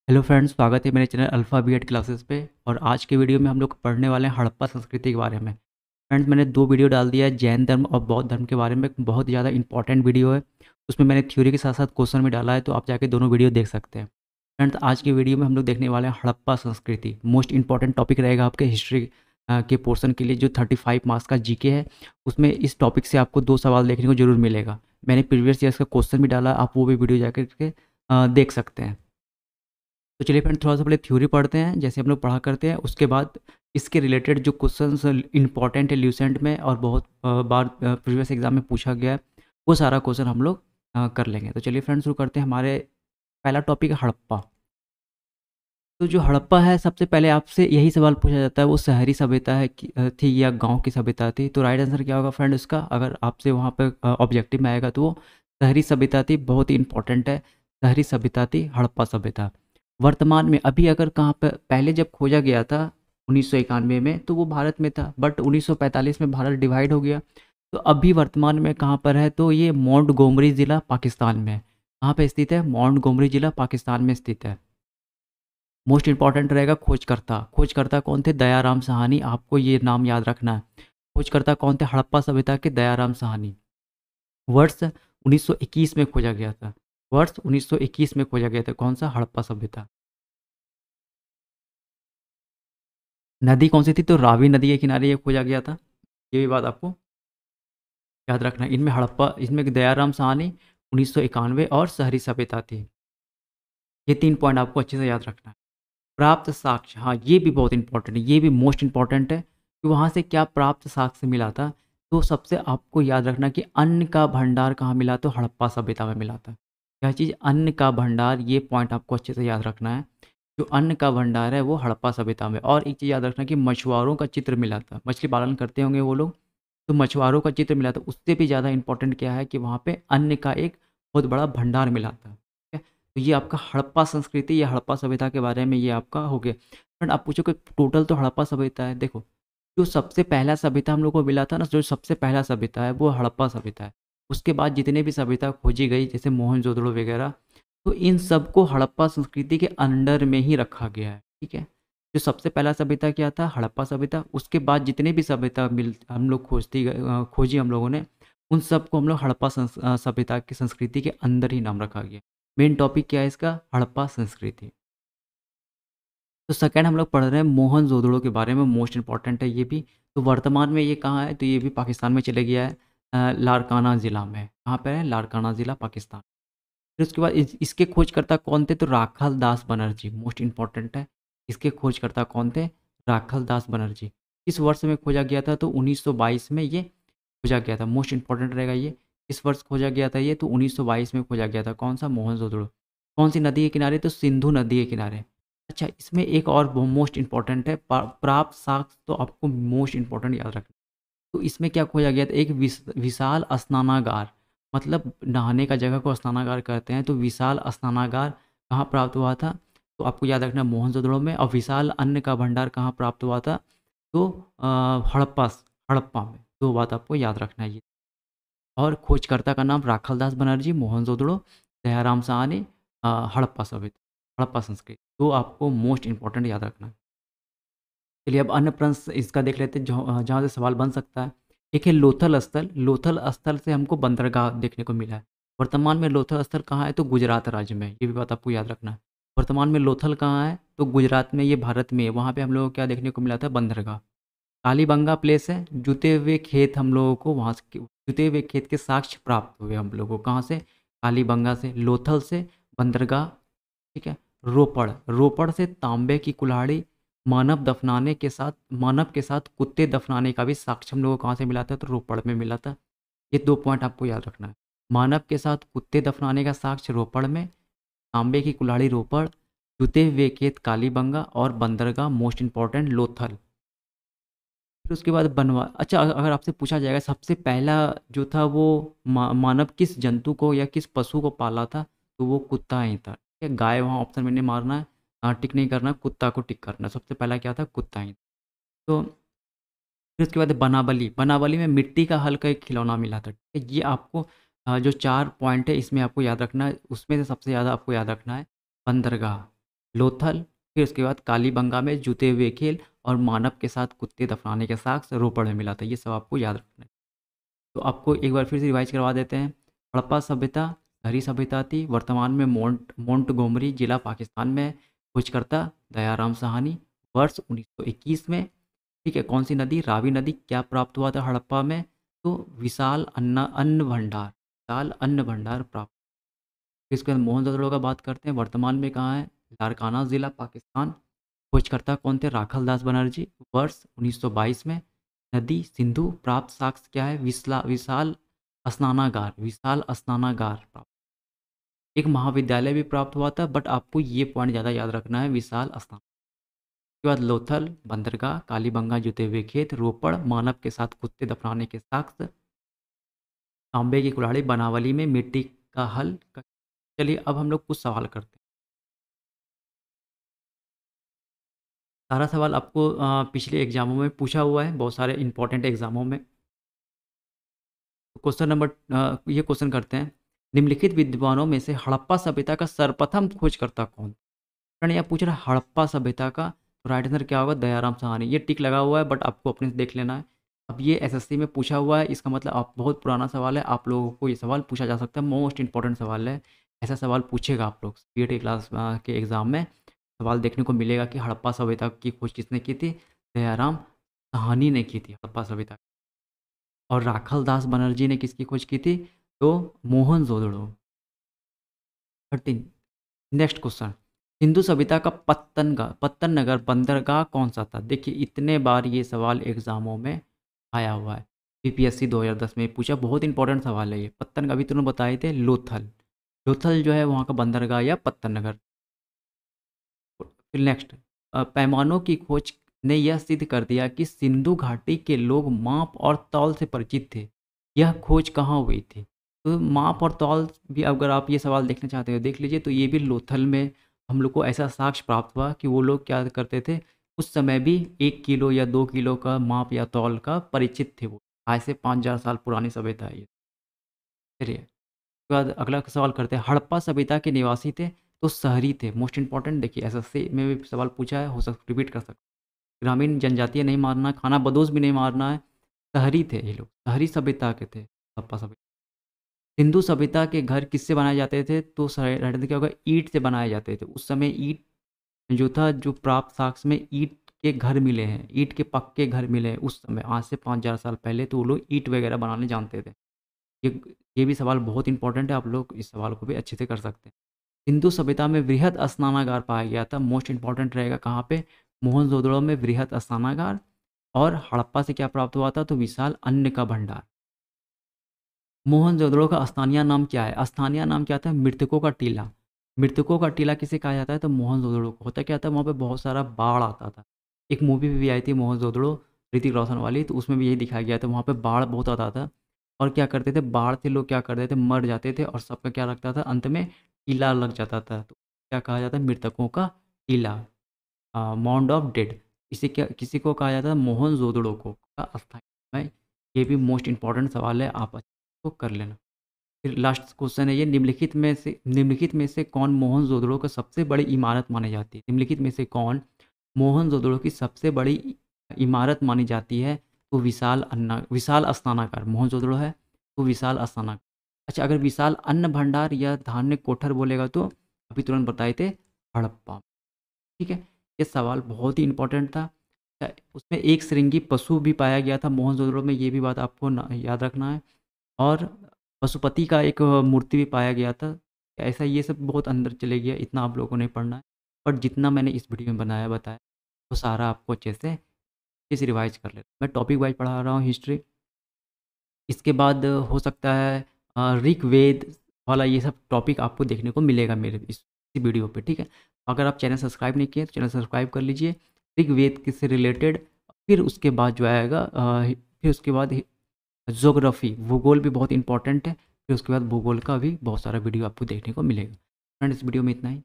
Hello friends, स्वागत है मेरे channel alpha B Ed classes पे। और आज के वीडियो में हम लोग पढ़ने वाले हैं हड़प्पा संस्कृति के बारे में। फ्रेंड्स, मैंने 2 वीडियो डाल दिया है जैन धर्म और बौद्ध धर्म के बारे में। बहुत ज़्यादा इंपॉर्टेंट वीडियो है। उसमें मैंने थ्योरी के साथ साथ क्वेश्चन भी डाला है, तो आप जाके दोनों वीडियो देख सकते हैं। फ्रेंड्स, आज की वीडियो में हम लोग देखने वाले हैं हड़प्पा संस्कृति। मोस्ट इंपॉर्टेंट टॉपिक रहेगा आपके हिस्ट्री के पोर्शन के लिए। जो 35 मार्क्स का जीके है, उसमें इस टॉपिक से आपको 2 सवाल देखने को ज़रूर मिलेगा। मैंने प्रीवियस ईयर्स का क्वेश्चन भी डाला, आप वो भी वीडियो जाकर के देख सकते हैं। तो चलिए फ्रेंड, थोड़ा सा पहले थ्योरी पढ़ते हैं जैसे हम लोग पढ़ा करते हैं। उसके बाद इसके रिलेटेड जो क्वेश्चंस इंपॉर्टेंट है ल्यूसेंट में और बहुत बार प्रीवियस एग्जाम में पूछा गया है, वो सारा क्वेश्चन हम लोग कर लेंगे। तो चलिए फ्रेंड, शुरू करते हैं। हमारे पहला टॉपिक है हड़प्पा। तो जो हड़प्पा है, सबसे पहले आपसे यही सवाल पूछा जाता है, वो शहरी सभ्यता है थी या गांव की सभ्यता थी? तो राइट आंसर क्या होगा फ्रेंड इसका? अगर आपसे वहाँ पे ऑब्जेक्टिव में आएगा तो वो शहरी सभ्यता थी। बहुत ही इंपॉर्टेंट है, शहरी सभ्यता थी हड़प्पा सभ्यता। वर्तमान में अभी अगर कहाँ पे, पहले जब खोजा गया था 1991 में, तो वो भारत में था, बट 1945 में भारत डिवाइड हो गया। तो अभी वर्तमान में कहाँ पर है? तो ये मोंटगोमरी ज़िला पाकिस्तान में है। कहाँ पे स्थित है? मोंटगोमरी ज़िला पाकिस्तान में स्थित है। मोस्ट इंपॉर्टेंट रहेगा खोजकर्ता। खोजकर्ता कौन थे? दयाराम साहनी। आपको ये नाम याद रखना है। खोजकर्ता कौन थे हड़प्पा सभ्यता के? दयाराम साहनी। वर्ष 1921 में खोजा गया था। वर्ष 1921 में खोजा गया था। कौन सा? हड़प्पा सभ्यता। नदी कौन सी थी? तो रावी नदी के किनारे ये खोजा गया था। ये भी बात आपको याद रखना है। इनमें हड़प्पा, इसमें दयाराम साहनी 1991 और शहरी सभ्यता थी। ये 3 पॉइंट आपको अच्छे से याद रखना है। प्राप्त साक्ष्य, हाँ ये भी बहुत इंपॉर्टेंट है, ये भी मोस्ट इंपॉर्टेंट है कि वहाँ से क्या प्राप्त साक्ष्य मिला था। तो सबसे आपको याद रखना कि अन्न का भंडार कहाँ मिला? तो हड़प्पा सभ्यता में मिला था। क्या चीज़? अन्न का भंडार। ये पॉइंट आपको अच्छे से याद रखना है। जो अन्न का भंडार है वो हड़प्पा सभ्यता में। और एक चीज़ याद रखना कि मछुआरों का चित्र मिला था। मछली पालन करते होंगे वो लोग, तो मछुआरों का चित्र मिला था। उससे भी ज़्यादा इंपॉर्टेंट क्या है कि वहाँ पे अन्न का एक बहुत बड़ा भंडार मिला था। ठीक है, तो ये आपका हड़प्पा संस्कृति या हड़प्पा सभ्यता के बारे में ये आपका हो गया। फ्रेंड, आप पूछो कि टोटल तो हड़प्पा सभ्यता है। देखो, जो सबसे पहला सभ्यता हम लोग को मिला था ना, जो सबसे पहला सभ्यता है वो हड़प्पा सभ्यता है। उसके बाद जितने भी सभ्यता खोजी गई, जैसे मोहनजोदड़ो वगैरह, तो इन सबको हड़प्पा संस्कृति के अंडर में ही रखा गया है। ठीक है, जो सबसे पहला सभ्यता क्या था? हड़प्पा सभ्यता। उसके बाद जितने भी सभ्यता मिल हम लोग खोजी हम लोगों ने, उन सबको हम लोग हड़प्पा सभ्यता की संस्कृति के अंदर ही नाम रखा गया। मेन टॉपिक क्या है इसका? हड़प्पा संस्कृति। तो सेकंड हम लोग पढ़ रहे हैं मोहनजोदड़ो के बारे में। मोस्ट इंपॉर्टेंट है ये भी। तो वर्तमान में ये कहाँ है? तो ये भी पाकिस्तान में चले गया है, लारकाना ज़िला में। कहाँ पे है? लारकाना ज़िला, पाकिस्तान। फिर उसके बाद इसके खोजकर्ता कौन थे? तो राखाल दास बनर्जी। मोस्ट इंपॉर्टेंट है। इसके खोजकर्ता कौन थे? राखाल दास बनर्जी। किस वर्ष में खोजा गया था? तो 1922 में ये खोजा गया था। मोस्ट इंपॉर्टेंट रहेगा ये। इस वर्ष खोजा गया था ये? तो 1922 में खोजा गया था। कौन सा? मोहनजोदड़ो। कौन सी नदी के किनारे? तो सिंधु नदी के किनारे। अच्छा, इसमें एक और मोस्ट इंपॉर्टेंट है, प्राप्त साक्ष्य। तो आपको मोस्ट इंपॉर्टेंट याद रखना। तो इसमें क्या खोजा गया था? एक विशाल स्नानागार। मतलब नहाने का जगह को स्नानागार कहते हैं। तो विशाल स्नानागार कहाँ प्राप्त हुआ था? तो आपको याद रखना मोहनजोदड़ो में। और विशाल अन्न का भंडार कहाँ प्राप्त हुआ था? तो हड़प्पा हड़प्पा में। 2 बात आपको याद रखना है ये। और खोजकर्ता का नाम राखाल दास बनर्जी, मोहनजोदड़ो, दयाराम साहनी, हड़प्पा सभ्यता, हड़प्पा संस्कृति। तो आपको मोस्ट इंपॉर्टेंट याद रखना है। चलिए अब अन्य प्रश्न इसका देख लेते हैं, जहाँ से सवाल बन सकता है। एक है लोथल स्थल। लोथल स्थल से हमको बंदरगाह देखने को मिला है। वर्तमान में लोथल स्थल कहाँ है? तो गुजरात राज्य में। ये भी बात आपको याद रखना है। वर्तमान में लोथल कहाँ है? तो गुजरात में, ये भारत में है। वहाँ पे हम लोगों को क्या देखने को मिला था? बंदरगाह। कालीबंगा प्लेस है। जुते हुए खेत हम लोगों को वहाँ से, जुते हुए खेत के साक्ष्य प्राप्त हुए हम लोगों को। कहाँ से? कालीबंगा से। लोथल से बंदरगाह। ठीक है। रोपड़, रोपड़ से तांबे की कुल्हाड़ी। मानव के साथ कुत्ते दफनाने का भी साक्ष्य हम लोगों को कहाँ से मिला था? तो रोपड़ में मिला था। ये 2 पॉइंट आपको याद रखना है। मानव के साथ कुत्ते दफनाने का साक्ष्य रोपड़ में, तांबे की कुल्हाड़ी रोपड़, जुते हुए खेत कालीबंगा, और बंदरगाह मोस्ट इंपॉर्टेंट लोथल। फिर उसके बाद बनवा, अच्छा अगर आपसे पूछा जाएगा सबसे पहला जो था वो मानव किस जंतु को या किस पशु को पाला था? तो वो कुत्ता ही था। ठीक है, गाय वहाँ ऑप्शन मैंने मारना है, टिक नहीं करना, कुत्ता को टिक करना। सबसे पहला क्या था? कुत्ता ही। तो फिर उसके बाद बनावली। बनावली में मिट्टी का हल्का एक खिलौना मिला था। ठीक है, ये आपको जो 4 पॉइंट है इसमें आपको याद रखना है। उसमें से सबसे ज़्यादा आपको याद रखना है बंदरगाह। लोथल, फिर उसके बाद कालीबंगा में जूते हुए खेल और मानव के साथ कुत्ते दफनाने के साक्ष्य रोपड़ में मिला था। ये सब आपको याद रखना है। तो आपको एक बार फिर से रिवाइज करवा देते हैं। हड़प्पा सभ्यता शहरी सभ्यता थी। वर्तमान में मोंटगोमरी जिला पाकिस्तान में। खोजकर्ता दयाराम साहनी। वर्ष 1921 में। ठीक है, कौन सी नदी? रावी नदी। क्या प्राप्त हुआ था हड़प्पा में? तो विशाल अन्न भंडार प्राप्त। इसके बाद मोहनजोदड़ो का बात करते हैं। वर्तमान में कहाँ है? लारकाना जिला पाकिस्तान। खोजकर्ता कौन थे? राखल दास बनर्जी। वर्ष 1922 में। नदी सिंधु। प्राप्त साक्ष्य क्या है? विशाल स्नानागार प्राप्त। एक महाविद्यालय भी प्राप्त हुआ था, बट आपको ये पॉइंट ज़्यादा याद रखना है, विशाल स्नान। उसके बाद लोथल, बंदरगाह, कालीबंगा जुते हुए खेत, रोपड़, मानव के साथ कुत्ते दफनाने के साक्ष्य, तांबे की कुल्हाड़ी, बनावली में मिट्टी का हल। चलिए अब हम लोग कुछ सवाल करते हैं। सारा सवाल आपको पिछले एग्जामों में पूछा हुआ है, बहुत सारे इंपॉर्टेंट एग्जामों में। क्वेश्चन नंबर ये क्वेश्चन करते हैं। निम्नलिखित विद्वानों में से हड़प्पा सभ्यता का सर्वप्रथम खोजकर्ता कौन? फ्रेंड यह पूछ रहा है हड़प्पा सभ्यता का, तो राइट आंसर क्या होगा? दयाराम साहनी। ये टिक लगा हुआ है, बट आपको अपने से देख लेना है। अब ये एसएससी में पूछा हुआ है, इसका मतलब आप बहुत पुराना सवाल है, आप लोगों को ये सवाल पूछा जा सकता है। मोस्ट इंपॉर्टेंट सवाल है, ऐसा सवाल पूछेगा आप लोग बीएड के क्लास के एग्ज़ाम में। सवाल देखने को मिलेगा कि हड़प्पा सभ्यता की खोज किसने की थी? दयाराम साहनी ने की थी हड़प्पा सभ्यता। और राखल दास बनर्जी ने किसकी खोज की थी? तो मोहनजोदड़ो। 13। Next question. हिंदू सभ्यता का पत्तन नगर बंदरगाह कौन सा था? देखिए इतने बार ये सवाल एग्जामों में आया हुआ है। बीपीएससी 2010 में पूछा, बहुत इंपॉर्टेंट सवाल है ये। पत्तन का अभी तुमने बताए थे, लोथल। लोथल जो है वहाँ का बंदरगाह या पत्तन नगर। फिर नेक्स्ट, पैमानों की खोज ने यह सिद्ध कर दिया कि सिंधु घाटी के लोग माप और तौल से परिचित थे। यह खोज कहाँ हुई थी? तो माप और तौल भी अगर आप ये सवाल देखना चाहते हो देख लीजिए, तो ये भी लोथल में हम लोग को ऐसा साक्ष्य प्राप्त हुआ कि वो लोग क्या करते थे, उस समय भी 1 किलो या 2 किलो का माप या तौल का परिचित थे वो। आज से 5000 साल पुरानी सभ्यता है ये। चलिए उसके बाद अगला सवाल करते हैं। हड़प्पा सभ्यता के निवासी थे तो शहरी थे? मोस्ट इंपॉर्टेंट, देखिए एसएससी में भी सवाल पूछा है, हो सकता रिपीट कर सकते। ग्रामीण जनजातीय नहीं मारना, खाना बदोश भी नहीं मारना है। शहरी थे ये लोग, शहरी सभ्यता के थे हड़प्पा सभ्यता। सिंधु सभ्यता के घर किससे बनाए जाते थे? तो राइट क्या होगा? ईंट से बनाए जाते थे। उस समय ईंट जो था, जो प्राप्त साक्ष्य में ईंट के घर मिले हैं, ईंट के पक्के घर मिले हैं उस समय, आज से 5000 साल पहले, तो वो लोग ईंट वगैरह बनाने जानते थे। ये ये भी सवाल बहुत इंपॉर्टेंट है, आप लोग इस सवाल को भी अच्छे से कर सकते हैं। सिंधु सभ्यता में वृहद स्नानागार पाया गया था, मोस्ट इंपॉर्टेंट रहेगा कहाँ पे? मोहनजोदड़ो में वृहद स्नानागार। और हड़प्पा से क्या प्राप्त हुआ था? तो विशाल अन्न का भंडार। मोहनजोदड़ो का स्थानीय नाम क्या है? स्थानीय नाम क्या था? मृतकों का टीला। मृतकों का टीला किसे कहा जाता है? तो मोहनजोदड़ो को। होता क्या था वहाँ पे? बहुत सारा बाढ़ आता था। एक मूवी भी आई थी मोहनजोदड़ो, ऋतिक रोशन वाली, तो उसमें भी यही दिखाया गया था, वहाँ पे बाढ़ बहुत आता था। और क्या करते थे, बाढ़ से लोग क्या करते थे, मर जाते थे, और सबका क्या लगता था, अंत में टीला लग जाता था। तो क्या कहा जाता है? मृतकों का टीला, माउंड ऑफ डेड। इसे क्या किसी को कहा जाता है? मोहनजोदड़ो को का स्थायी है। ये भी मोस्ट इंपॉर्टेंट सवाल है, आप अच्छे को कर लेना। फिर लास्ट क्वेश्चन है ये, निम्नलिखित में से कौन मोहनजोदड़ो का सबसे बड़ी इमारत मानी जाती है? निम्नलिखित में से कौन मोहनजोदड़ो की सबसे बड़ी इमारत मानी जाती है? तो विशाल स्नानागार। मोहनजोदड़ो है तो विशाल स्नानागार। अच्छा, अगर विशाल अन्न भंडार या धान्य कोठर बोलेगा तो अभी तुरंत बताए थे, हड़प्पा। ठीक है, ये सवाल बहुत ही इंपॉर्टेंट था। उसमें एक श्रृंगी पशु भी पाया गया था मोहनजोदड़ो में, ये भी बात आपको याद रखना है। और पशुपति का एक मूर्ति भी पाया गया था। ऐसा ये सब बहुत अंदर चले गया, इतना आप लोगों को नहीं पढ़ना है। बट जितना मैंने इस वीडियो में बताया वो सारा आपको अच्छे से रिवाइज कर लेना। मैं टॉपिक वाइज पढ़ा रहा हूँ हिस्ट्री। इसके बाद हो सकता है ऋग्वेद वाला ये सब टॉपिक आपको देखने को मिलेगा मेरे इस वीडियो पे। ठीक है, अगर आप चैनल सब्सक्राइब नहीं किए तो चैनल सब्सक्राइब कर लीजिए। ऋग्वेद से रिलेटेड, फिर उसके बाद जो आएगा फिर उसके बाद ज्योग्राफी, भूगोल भी बहुत इंपॉर्टेंट है। फिर उसके बाद भूगोल का भी बहुत सारा वीडियो आपको देखने को मिलेगा। फ्रेंड्स, इस वीडियो में इतना ही।